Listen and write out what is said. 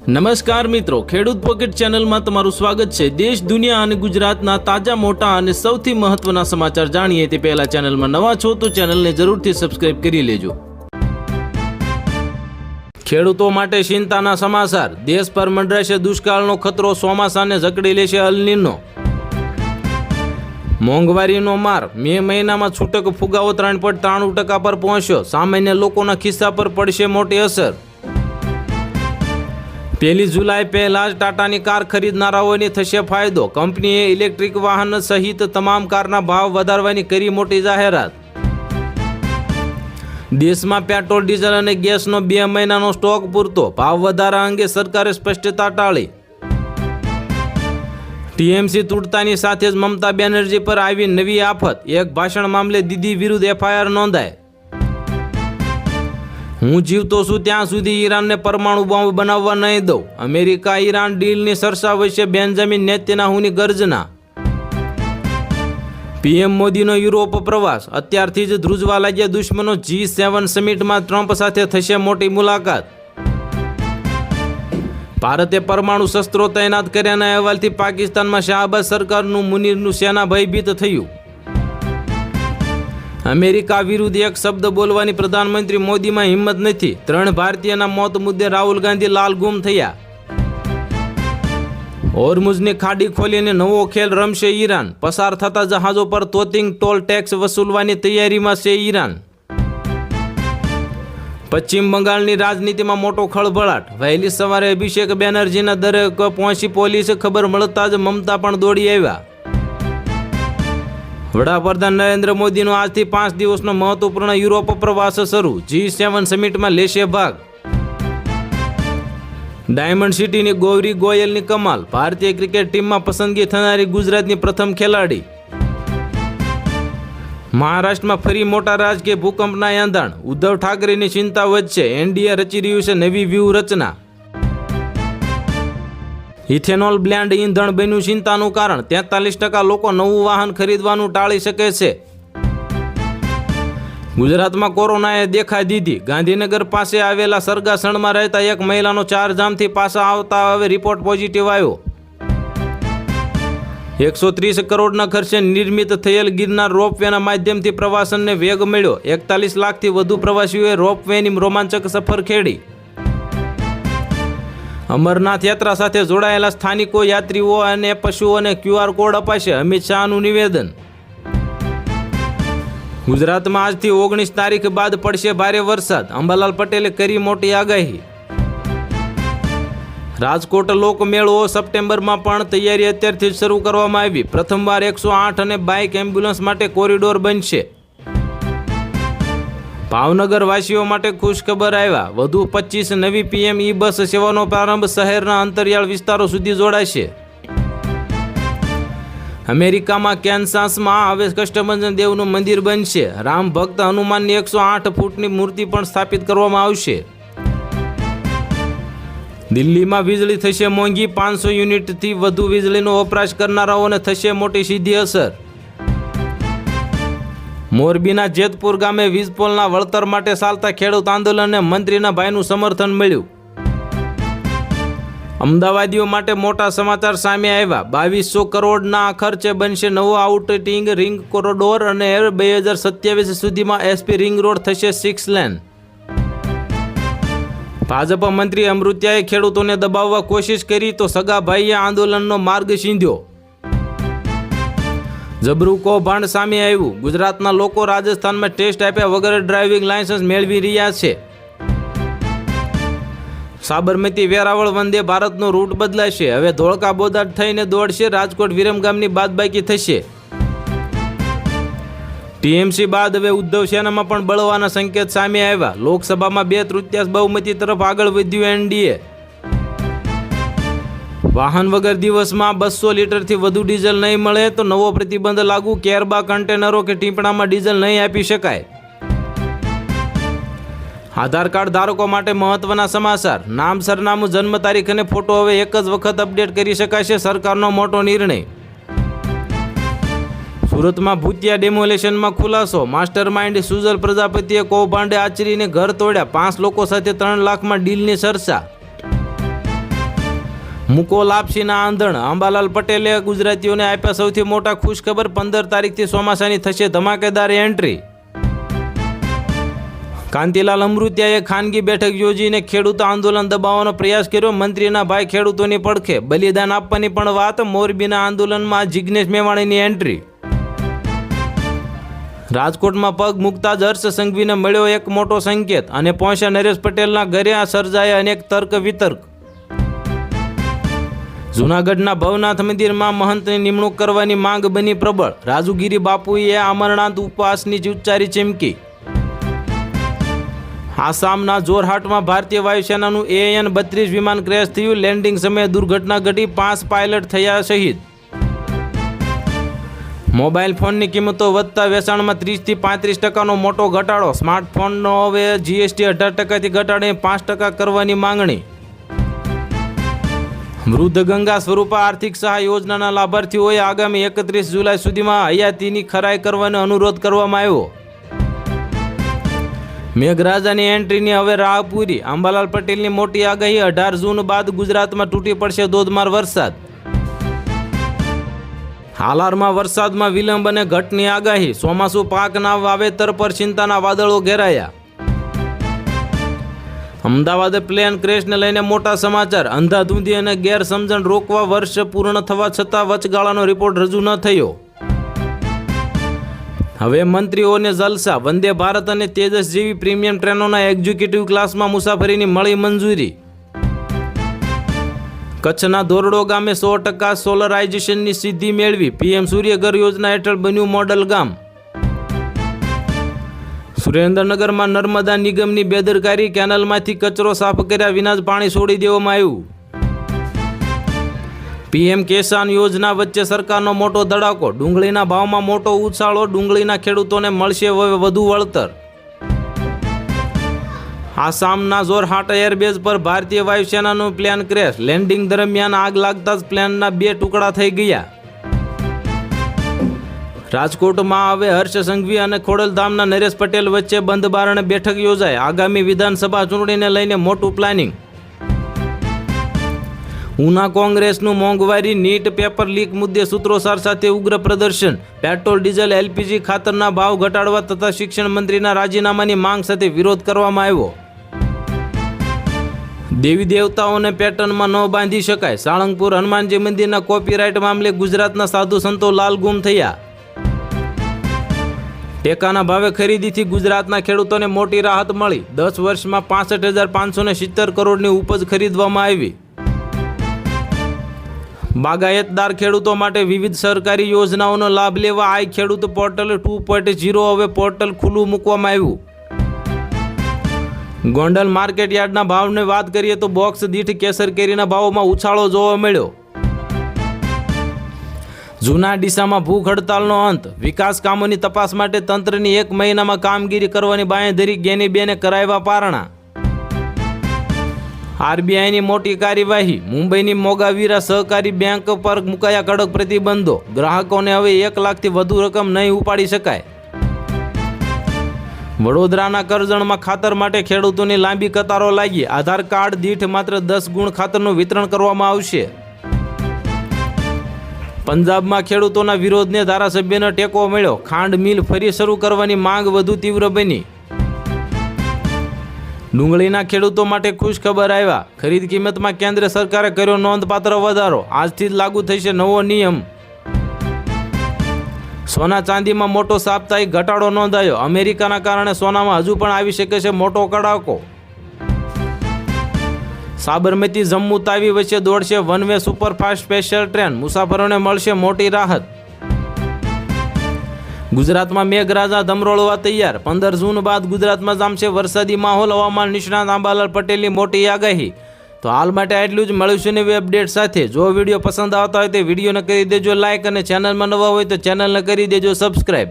નમસ્કાર મિત્રો, ખેડૂત પોકેટ ચેનલમાં તમારું સ્વાગત છે। દેશ, દુનિયા અને ગુજરાતના તાજા, મોટા અને સૌથી મહત્વના સમાચાર જાણીએ તે પહેલા ચેનલમાં નવા છો તો ચેનલને જરૂરથી સબસ્ક્રાઇબ કરી લેજો। ખેડૂતો માટે ચિંતાના સમાચાર। દેશ પર મંડરાશે દુષ્કાળનો ખતરો, ચોમાસાને જકડી લેશે અલ નીનો। મોંઘવારીનો માર, મે મહિનામાં છૂટક ફુગાવો 3.93% પર પહોંચ્યો। સામાન્ય લોકોના ખિસ્સા પર પડશે મોટી અસર। 1 જુલાઈ પહેલા જ ટાટાની કાર ખરીદનારાઓને થશે ફાયદો। કંપનીએ ઇલેક્ટ્રિક વાહન સહિત તમામ કારના ભાવ વધારવાની કરી મોટી જાહેરાત। દેશમાં પેટ્રોલ, ડીઝલ અને ગેસનો 2 મહિનાનો સ્ટોક પૂરતો। ભાવ વધારા અંગે સરકારે સ્પષ્ટતા ટાળી। ટીએમસી તૂટતાની સાથે જ મમતા બેનર્જી પર આવી નવી આફત। એક ભાષણ મામલે દીદી વિરુદ્ધ એફઆઈઆર નોંધાય। હું જીવતો છું ત્યાં સુધી ઈરાનને પરમાણુ બોમ્બ બનાવવા નહીં દઉં। અમેરિકા ઈરાન ડીલની ચર્ચા વચ્ચે બેન્જામિન નેતન્યાહુની ગર્જના। પીએમ મોદીનો યુરોપ પ્રવાસ, અત્યારથી જ ધ્રુજવા લાગ્યા દુશ્મનો। G7 સમિટમાં ટ્રમ્પ સાથે થશે મોટી મુલાકાત। ભારતે પરમાણુ શસ્ત્રો તૈનાત કર્યાના અહેવાલથી પાકિસ્તાનમાં શાહબાઝ સરકારનું મુનીરનું સેના ભયભીત થયું। અમેરિકા વિરુદ્ધ એક શબ્દ બોલવાની પ્રધાનમંત્રી મોદીમાં હિંમત નથી। 3 ભારતીયના મોત મુદ્દે રાહુલ ગાંધી લાલગુમ થયા। હોર્મુઝની ખાડી ખોલીને નવો ખેલ રમશે ઈરાન। પસાર થતા જહાજો પર તોતિંગ ટોલ ટેક્સ વસૂલવાની તૈયારીમાં છે ઈરાન। પશ્ચિમ બંગાળની રાજનીતિમાં મોટો ખળભળાટ। વહેલી સવારે અભિષેક બેનર્જીના દરે પહોંચી પોલીસે ખબર મળતા જ મમતા પણ દોડી આવ્યા। વડાપ્રધાન નરેન્દ્ર મોદીનો આજથી 5 દિવસનો મહત્વપૂર્ણ યુરોપ પ્રવાસ શરૂ। G7 સમિટમાં લેશે ભાગ। ડાયમંડ સિટીની ગૌરી ગોયલની કમાલ, ભારતીય ક્રિકેટ ટીમમાં પસંદગી થનારી ગુજરાતની પ્રથમ ખેલાડી। મહારાષ્ટ્રમાં ફરી મોટા રાજકીય ભૂકંપના એંધાણ, ઉદ્ધવ ઠાકરેની ચિંતા વધશે। એનડીએ રચી રહ્યું છે નવી વ્યૂહરચના। ઇથેનોલ બ્લેન્ડ ઈંધણ બન્યું ચિંતાનું કારણ, 43% લોકો નવું વાહન ખરીદવાનું ટાળી શકે છે। ગુજરાતમાં કોરોનાએ દેખા દીધી। ગાંધીનગર પાસે આવેલા સરગાસણમાં રહેતા એક મહિલાનો 4 જામથી પાછા આવતા હવે રિપોર્ટ પોઝિટિવ આવ્યો। 130 કરોડના ખર્ચે નિર્મિત થયેલ ગિરનાર રોપવેના માધ્યમથી પ્રવાસનને વેગ મળ્યો। 41 લાખથી વધુ પ્રવાસીઓએ રોપવેની રોમાંચક સફર ખેડી। અમરનાથ યાત્રા સાથે જોડાયેલા સ્થાનિકો, યાત્રીઓ અને પશુઓને QR કોડ અપાશે, અમિત શાહનું નિવેદન। ગુજરાતમાં આજથી 19 તારીખ બાદ પડશે ભારે વરસાદ, અંબાલાલ પટેલે કરી મોટી આગાહી। રાજકોટ લોકમેળો સપ્ટેમ્બરમાં પણ તૈયારી અત્યારથી જ શરૂ કરવામાં આવી। પ્રથમવાર 108 અને બાઇક એમ્બ્યુલન્સ માટે કોરિડોર બનશે। ભાવનગર વાસીઓ માટે ખુશખબર આવ્યા, વધુ 25 નવી PM બસ સેવાનો પ્રારંભ શહેરના અંતરિયાળ વિસ્તારો સુધી જોડાશે। અમેરિકામાં કેન્સાસમાં હવે કસ્ટમર દેવનું મંદિર બનશે। રામ ભક્ત હનુમાનની 108 ફૂટની મૂર્તિ પણ સ્થાપિત કરવામાં આવશે। દિલ્હીમાં વીજળી થશે મોંઘી, 500 યુનિટથી વધુ વીજળીનો વપરાશ કરનારાઓને થશે મોટી સીધી અસર। મોરબીના જેતપુર ગામે વીજપોલના વળતર માટે ચાલતા ખેડૂત આંદોલનને મંત્રીના ભાઈનું સમર્થન મળ્યું। અમદાવાદીઓ માટે મોટા સમાચાર સામે આવ્યા। 2200 કરોડના ખર્ચે બનશે નવો આઉટરિંગ રિંગ કોરિડોર અને 2027 સુધીમાં SP રિંગ રોડ થશે 6 લેન। ભાજપ મંત્રી અમૃત્યાએ ખેડૂતોને દબાવવા કોશિશ કરી તો સગા ભાઈએ આંદોલનનો માર્ગ ચીંધ્યો। જબરું કૌભાંડ સામે આવ્યું। ગુજરાતના લોકો રાજસ્થાનમાં ટેસ્ટ આપ્યા વગર ડ્રાઇવિંગ લાયસન્સ મેળવી રહ્યા છે। સાબરમતી વેરાવળ વંદે ભારતનો રૂટ બદલાશે, હવે ધોળકા બોટાદ થઈને દોડશે, રાજકોટ વિરમગામની બાદબાકી થશે। ટીએમસી બાદ હવે ઉદ્ધવ સેનામાં પણ બળવાના સંકેત સામે આવ્યા। લોકસભામાં 2/3 બહુમતી તરફ આગળ વધ્યું એનડીએ। વાહન વગર દિવસમાં 200 લીટરથી વધુ ડીઝલ નહીં મળે તો નવો પ્રતિબંધ લાગુ। કેરબા કન્ટેનરો કે ટીપણામાં ડીઝલ નહીં આપી શકાય। આધાર કાર્ડ ધારકો માટે મહત્વના સમાચાર। નામ, સરનામું, જન્મ તારીખ અને ફોટો હવે એક જ વખત અપડેટ કરી શકાશે, સરકારનો મોટો નિર્ણય। સુરતમાં ભૂતિયા ડેમોલેશનમાં ખુલાસો, માસ્ટર માઇન્ડ સુજલ પ્રજાપતિએ કૌભાંડે આચરીને ઘર તોડ્યા, 5 લોકો સાથે 3 લાખમાં ડીલની ચર્ચા। મૂકો લાપસીના આંધણ, અંબાલાલ પટેલે ગુજરાતીઓને આપ્યા સૌથી મોટા ખુશખબર, 15 તારીખથી ચોમાસાની થશે ધમાકેદાર એન્ટ્રી. કાંતિલાલ અમૃતિયાએ ખાનગી બેઠક યોજીને ખેડૂત આંદોલન દબાવવાનો પ્રયાસ કર્યો. મંત્રીના ભાઈ ખેડૂતોની પડખે, બલિદાન આપવાની પણ વાત. મોરબીના આંદોલનમાં જિગ્નેશ મેવાણીની એન્ટ્રી. રાજકોટમાં પગ મૂકતા જ હર્ષ સંઘવીને મળ્યો એક મોટો સંકેત અને પહોંચ્યા નરેશ પટેલના ઘરે. આ સર્જાયા અનેક તર્ક વિતર્ક. જૂનાગઢના ભવનાથ મંદિરમાં મહંતની નિમણૂક કરવાની માંગ બની પ્રબળ. રાજુગીરી બાપુએ અમરનાથ ઉપવાસની ઉચ્ચારી ચીમકી. આસામના જોરહાટમાં ભારતીય વાયુસેનાનું AN-32 વિમાન ક્રેશ થયું. લેન્ડિંગ સમયે દુર્ઘટના ઘટી, 5 પાયલટ થયા શહીદ. મોબાઈલ ફોનની કિંમતો વધતા વેચાણમાં 30 થી 35% મોટો ઘટાડો. સ્માર્ટફોનનો હવે GST 18% ઘટાડીને 5% કરવાની માંગણી. વૃદ્ધ ગંગા સ્વરૂપા આર્થિક સહાય યોજનાના લાભાર્થીઓએ આગામી 31 જુલાઈ સુધીમાં હયાતીની ખરાઈ કરવાનો અનુરોધ કરવામાં આવ્યો. મેઘરાજાની એન્ટ્રીની હવે રાહ પૂરી. અંબાલાલ પટેલની મોટી આગાહી, 18 જૂન બાદ ગુજરાતમાં તૂટી પડશે ધોધમાર વરસાદ. હાલારમાં વરસાદમાં વિલંબ અને ઘટની આગાહી. ચોમાસુ પાકના વાવેતર પર ચિંતાના વાદળો ઘેરાયા. અમદાવાદ પ્લેન ક્રેશને લઈને મોટા સમાચાર. અંધાધૂંધી અને ગેરસમજણ રોકવા વર્ષ પૂર્ણ થવા છતાં વચગાળાનો રિપોર્ટ રજૂ ન થયો. હવે મંત્રીઓને જલસા. વંદે ભારત અને તેજસ જેવી પ્રીમિયમ ટ્રેનોના એક્ઝિક્યુટિવ ક્લાસમાં મુસાફરીની મળી મંજૂરી. કચ્છના ધોરડો ગામે 100% સોલરાઇઝેશનની સિદ્ધિ મેળવી. PM સૂર્યઘર યોજના હેઠળ બન્યું મોડલ ગામ. સુરેન્દ્રનગરમાં નર્મદા નિગમની બેદરકારી. કેનાલમાંથી કચરો સાફ કર્યા વિના જ પાણી છોડી દેવામાં આવ્યું. PM કિસાન યોજના વચ્ચે સરકારનો મોટો ધડાકો. ડુંગળીના ભાવમાં મોટો ઉછાળો. ડુંગળીના ખેડૂતોને મળશે વધુ વળતર. આસામના જોરહાટ એરબેઝ પર ભારતીય વાયુસેનાનું પ્લેન ક્રેશ. લેન્ડિંગ દરમિયાન આગ લાગતા જ પ્લેનના 2 ટુકડા થઈ ગયા. રાજકોટમાં હવે હર્ષ સંઘવી અને ખોડલધામના નરેશ પટેલ વચ્ચે બંધ બારણે બેઠક યોજાઈ. આગામી વિધાનસભા ચૂંટણીને લઈને મોટું પ્લાનિંગ. ઉના કોંગ્રેસનું મોંઘવારી, નીટ પેપર લીક મુદ્દે સૂત્રોચ્ચાર સાથે ઉગ્ર પ્રદર્શન. પેટ્રોલ, ડીઝલ, LPG ખાતરના ભાવ ઘટાડવા તથા શિક્ષણ મંત્રીના રાજીનામાની માંગ સાથે વિરોધ કરવામાં આવ્યો. દેવી દેવતાઓને પેટર્નમાં ન બાંધી શકાય. સાળંગપુર હનુમાનજી મંદિરના કોપીરાઇટ મામલે ગુજરાતના સાધુ સંતો લાલ ગુમ થયા. ટેકાના ભાવે ખરીદીથી ગુજરાતના ખેડૂતોને મોટી રાહત મળી. 10 વર્ષમાં 65,570 કરોડની ઉપજ ખરીદવામાં આવી. બાગાયતદાર ખેડૂતો માટે વિવિધ સરકારી યોજનાઓનો લાભ લેવા આઈ ખેડૂત પોર્ટલ 2.0 હવે પોર્ટલ ખુલ્લું મૂકવામાં આવ્યું. ગોંડલ માર્કેટ યાર્ડના ભાવની વાત કરીએ તો બોક્સ દીઠ કેસર કેરીના ભાવોમાં ઉછાળો જોવા મળ્યો. જૂના ડીસામાં ભૂખ હડતાલનો અંત. વિકાસ કામોની તપાસ માટે તંત્રની 1 મહિનામાં કામગીરી કરવાની બાંયધરી. ગેનીબેને કરાવ્યા પારણા. RBIની મોટી કાર્યવાહી. મુંબઈની મોગાવીરા સહકારી બેંક પર મુકાયા કડક પ્રતિબંધો. ગ્રાહકોને હવે 1 લાખથી વધુ રકમ નહીં ઉપાડી શકાય. વડોદરાના કરજણમાં ખાતર માટે ખેડૂતોની લાંબી કતારો લાગી. આધાર કાર્ડ દીઠ માત્ર 10 ગુણ ખાતરનું વિતરણ કરવામાં આવશે. પંજાબમાં ખેડૂતોના વિરોધને ધારાસભ્યનો ટેકો મળ્યો. ખાંડ મિલ ફરી શરૂ કરવાની માંગ વધુ તીવ્ર બની. ડુંગળીના ખેડૂતો માટે ખુશ ખબર આવ્યા. ખરીદ કિંમતમાં કેન્દ્ર સરકારે કર્યો નોંધપાત્ર વધારો. આજથી જ લાગુ થશે નવો નિયમ. સોના ચાંદીમાં મોટો સાપ્તાહિક ઘટાડો નોંધાયો. અમેરિકાના કારણે સોનામાં હજુ પણ આવી શકે છે મોટો કડાકો. સાબરમતી જમ્મુ તાવી વચ્ચે દોડશે one way superfast special train. મુસાફરોને મળશે મોટી રાહત. ગુજરાતમાં મેઘરાજા ધમરોળવા તૈયાર. 15 જૂન બાદ ગુજરાતમાં જામશે વરસાદી માહોલ. હવામાન નિષ્ણાત અંબાલાલ પટેલની મોટી આગાહી. તો હાલ માટે આટલું જ. મળીશું નવી અપડેટ સાથે. જો વિડીયો પસંદ આવતા હોય તો વિડીયોને કરી દેજો લાઇક અને ચેનલમાં નવા હોય તો ચેનલને કરી દેજો સબસ્ક્રાઈબ.